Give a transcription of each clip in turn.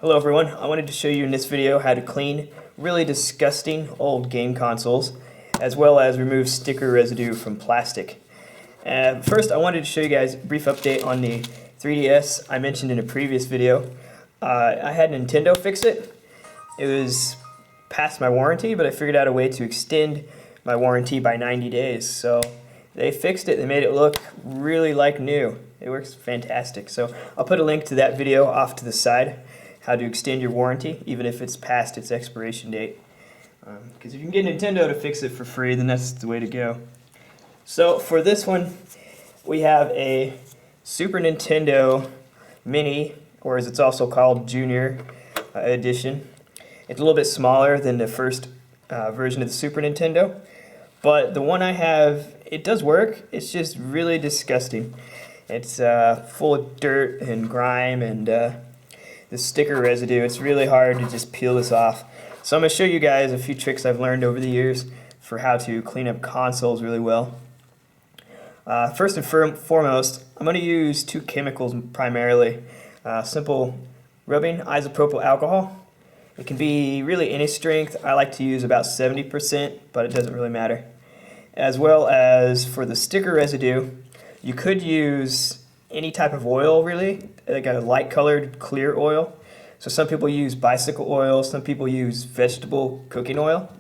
Hello everyone, I wanted to show you in this video how to clean really disgusting old game consoles as well as remove sticker residue from plastic. First I wanted to show you guys a brief update on the 3DS I mentioned in a previous video. I had Nintendo fix it. It was past my warranty, but I figured out a way to extend my warranty by 90 days. So they fixed it, they made it look really like new. It works fantastic. So I'll put a link to that video off to the side, how to extend your warranty even if it's past its expiration date. Because if you can get Nintendo to fix it for free, then that's the way to go. So for this one, we have a Super Nintendo Mini, or as it's also called, Junior Edition. It's a little bit smaller than the first version of the Super Nintendo, but the one I have, it does work. It's just really disgusting. It's full of dirt and grime and the sticker residue. It's really hard to just peel this off. So I'm going to show you guys a few tricks I've learned over the years for how to clean up consoles really well. First and foremost, I'm going to use two chemicals primarily. Simple rubbing isopropyl alcohol. It can be really any strength. I like to use about 70%, but it doesn't really matter. As well as for the sticker residue, you could use any type of oil really, like a light colored clear oil. So some people use bicycle oil, some people use vegetable cooking oil.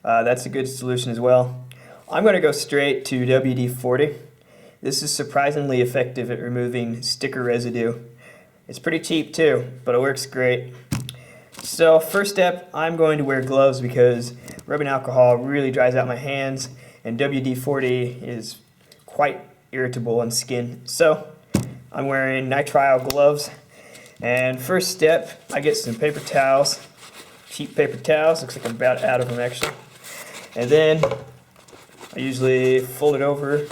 That's a good solution as well. I'm going to go straight to WD-40. This is surprisingly effective at removing sticker residue. It's pretty cheap too, but it works great. So first step, I'm going to wear gloves because rubbing alcohol really dries out my hands, and WD-40 is quite irritable on skin. So I'm wearing nitrile gloves, and first step, I get some paper towels, cheap paper towels. Looks like I'm about out of them actually. And then I usually fold it over,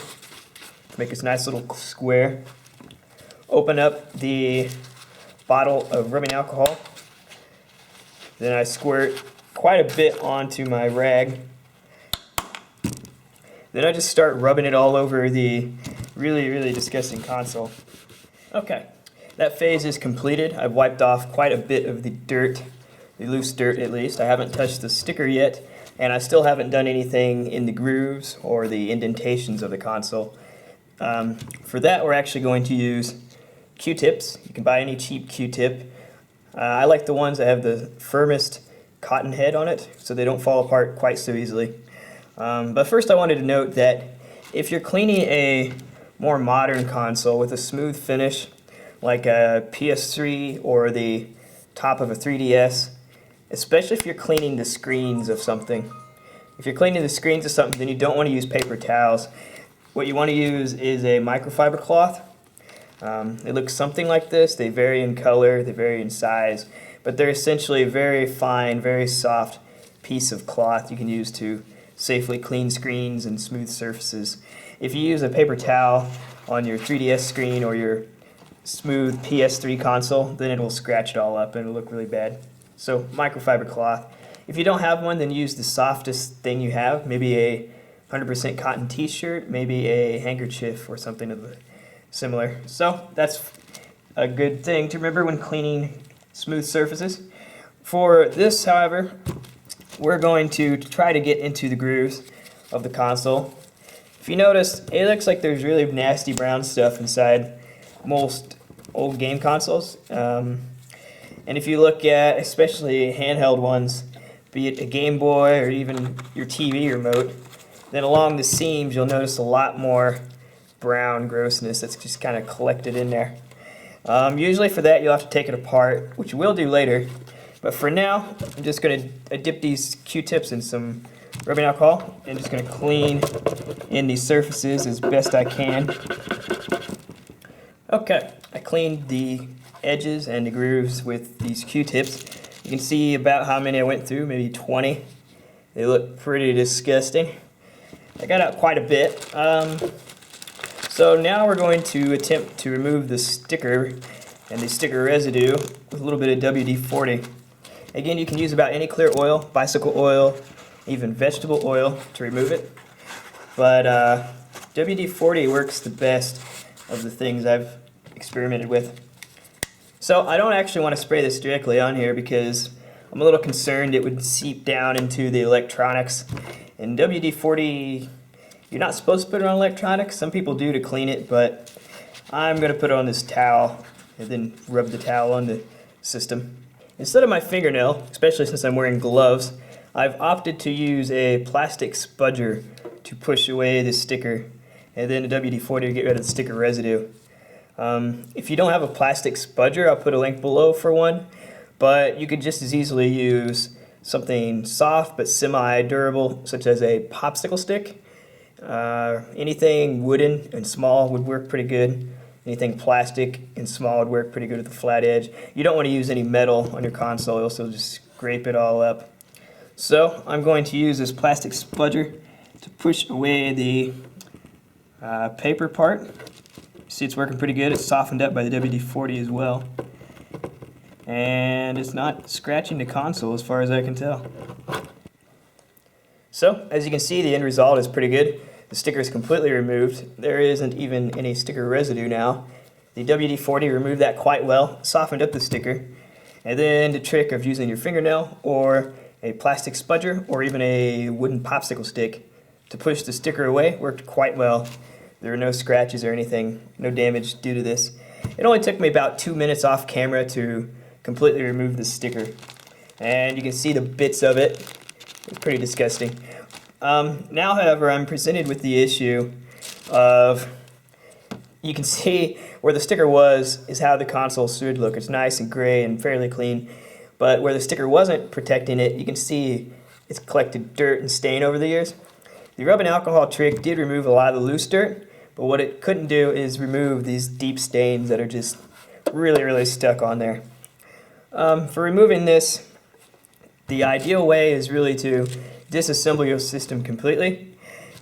make this nice little square. Open up the bottle of rubbing alcohol. Then I squirt quite a bit onto my rag. Then I just start rubbing it all over the really disgusting console. Okay, that phase is completed. I've wiped off quite a bit of the dirt, the loose dirt at least. I haven't touched the sticker yet, and I still haven't done anything in the grooves or the indentations of the console. For that, we're actually going to use Q-tips. You can buy any cheap Q-tip. I like the ones that have the firmest cotton head on it, so they don't fall apart quite so easily. But first I wanted to note that if you're cleaning a more modern console with a smooth finish, like a PS3 or the top of a 3DS, especially if you're cleaning the screens of something. If you're cleaning the screens of something, then you don't want to use paper towels. What you want to use is a microfiber cloth. It looks something like this. They vary in color, they vary in size, but they're essentially a very fine, very soft piece of cloth you can use to safely clean screens and smooth surfaces. If you use a paper towel on your 3DS screen or your smooth PS3 console, then it will scratch it all up and it'll look really bad. So microfiber cloth. If you don't have one, then use the softest thing you have, maybe a 100% cotton t-shirt, maybe a handkerchief or something of the similar. So that's a good thing to remember when cleaning smooth surfaces. For this, however, we're going to try to get into the grooves of the console. If you notice, it looks like there's really nasty brown stuff inside most old game consoles. And if you look at especially handheld ones, be it a Game Boy or even your TV remote, then along the seams you'll notice a lot more brown grossness that's just kind of collected in there. Usually for that you'll have to take it apart, which we'll do later. But for now, I'm just going to dip these Q-tips in some rubbing alcohol and just going to clean in these surfaces as best I can. Okay, I cleaned the edges and the grooves with these Q-tips. You can see about how many I went through, maybe 20. They look pretty disgusting. I got out quite a bit. So now we're going to attempt to remove the sticker and the sticker residue with a little bit of WD-40. Again, you can use about any clear oil, bicycle oil, even vegetable oil to remove it. But WD-40 works the best of the things I've experimented with. So I don't actually want to spray this directly on here because I'm a little concerned it would seep down into the electronics. In WD-40, you're not supposed to put it on electronics. Some people do to clean it, but I'm going to put it on this towel and then rub the towel on the system. Instead of my fingernail, especially since I'm wearing gloves, I've opted to use a plastic spudger to push away the sticker, and then a WD-40 to get rid of the sticker residue. If you don't have a plastic spudger, I'll put a link below for one, but you could just as easily use something soft but semi-durable, such as a popsicle stick. Anything wooden and small would work pretty good. Anything plastic and small would work pretty good with the flat edge. You don't want to use any metal on your console, it'll also just scrape it all up. So I'm going to use this plastic spudger to push away the paper part. See, it's working pretty good. It's softened up by the WD-40 as well. And it's not scratching the console as far as I can tell. So, as you can see, the end result is pretty good. The sticker is completely removed. There isn't even any sticker residue now. The WD-40 removed that quite well, softened up the sticker. And then the trick of using your fingernail or a plastic spudger or even a wooden popsicle stick to push the sticker away worked quite well. There were no scratches or anything, no damage due to this. It only took me about 2 minutes off camera to completely remove the sticker. And you can see the bits of it. It's pretty disgusting. Now, however, I'm presented with the issue of, you can see where the sticker was is how the console should look. It's nice and gray and fairly clean. But where the sticker wasn't protecting it, you can see it's collected dirt and stain over the years. The rubbing alcohol trick did remove a lot of the loose dirt, but what it couldn't do is remove these deep stains that are just really, really stuck on there. For removing this, the ideal way is really to disassemble your system completely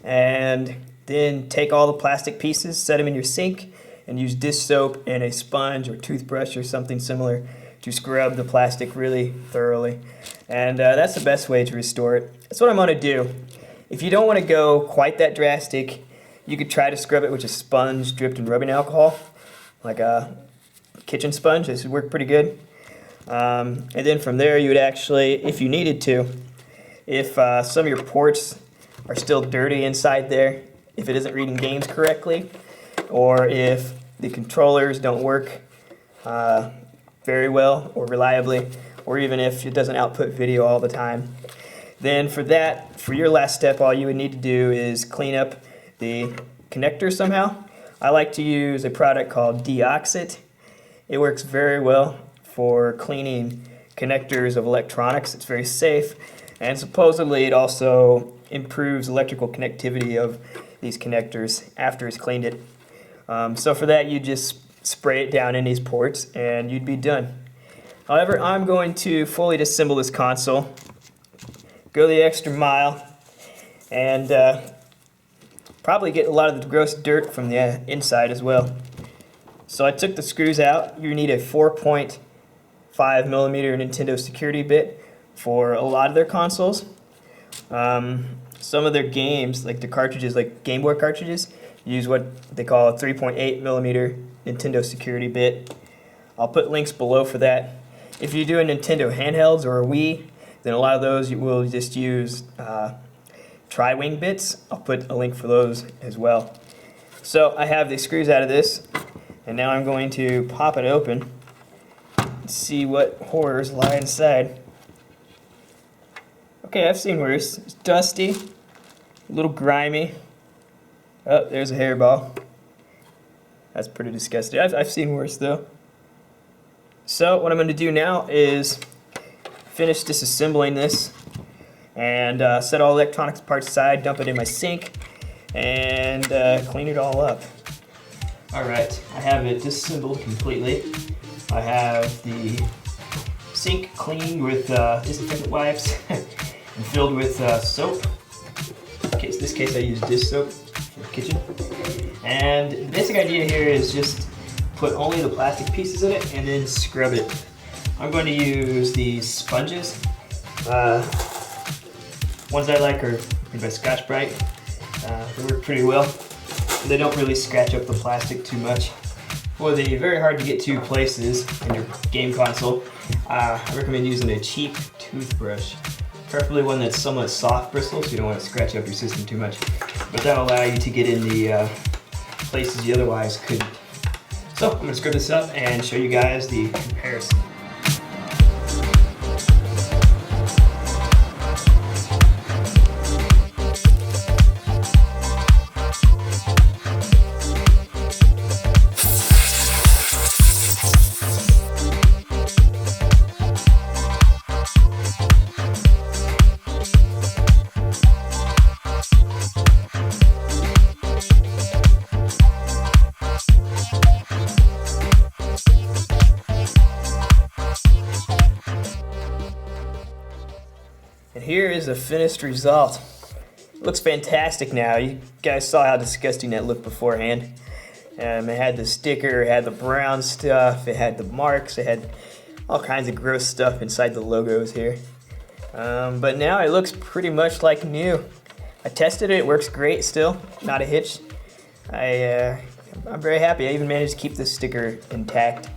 and then take all the plastic pieces, set them in your sink, and use dish soap and a sponge or toothbrush or something similar to scrub the plastic really thoroughly. And that's the best way to restore it. That's what I'm going to do. If you don't want to go quite that drastic, you could try to scrub it with a sponge dipped in rubbing alcohol, like a kitchen sponge. This would work pretty good. And then from there, you would actually, if you needed to, if some of your ports are still dirty inside there, if it isn't reading games correctly, or if the controllers don't work very well or reliably, or even if it doesn't output video all the time, then for your last step, all you would need to do is clean up the connector somehow. I like to use a product called Deoxit. It works very well for cleaning connectors of electronics. It's very safe, and supposedly it also improves electrical connectivity of these connectors after it's cleaned it. So for that, you just spray it down in these ports and you'd be done. However, I'm going to fully disassemble this console, go the extra mile, and probably get a lot of the gross dirt from the inside as well. So I took the screws out. You need a 4.5mm Nintendo security bit for a lot of their consoles. Some of their games, like the cartridges, like Game Boy cartridges, use what they call a 3.8mm Nintendo security bit. I'll put links below for that. If you do a Nintendo handhelds or a Wii, then a lot of those you will just use Twi-wing bits. I'll put a link for those as well. So I have the screws out of this, and now I'm going to pop it open and see what horrors lie inside. Okay, I've seen worse. It's dusty, a little grimy. Oh, there's a hairball. That's pretty disgusting. I've seen worse though. So what I'm going to do now is finish disassembling this and set all electronics parts aside, dump it in my sink, and clean it all up. Alright, I have it disassembled completely. I have the sink cleaned with disinfectant wipes and filled with soap. In this case I use dish soap for the kitchen. And the basic idea here is just put only the plastic pieces in it and then scrub it. I'm going to use these sponges. Ones I like are made by Scotch-Brite. They work pretty well. They don't really scratch up the plastic too much. For the very hard to get to places in your game console, I recommend using a cheap toothbrush. Preferably one that's somewhat soft bristle, so you don't want to scratch up your system too much. But that'll allow you to get in the places you otherwise couldn't. So I'm going to scrub this up and show you guys the comparison. And here is a finished result. It looks fantastic now. You guys saw how disgusting that looked beforehand. It had the sticker, it had the brown stuff, it had the marks, it had all kinds of gross stuff inside the logos here. But now it looks pretty much like new. I tested it, it works great still, not a hitch. I'm very happy. I even managed to keep this sticker intact.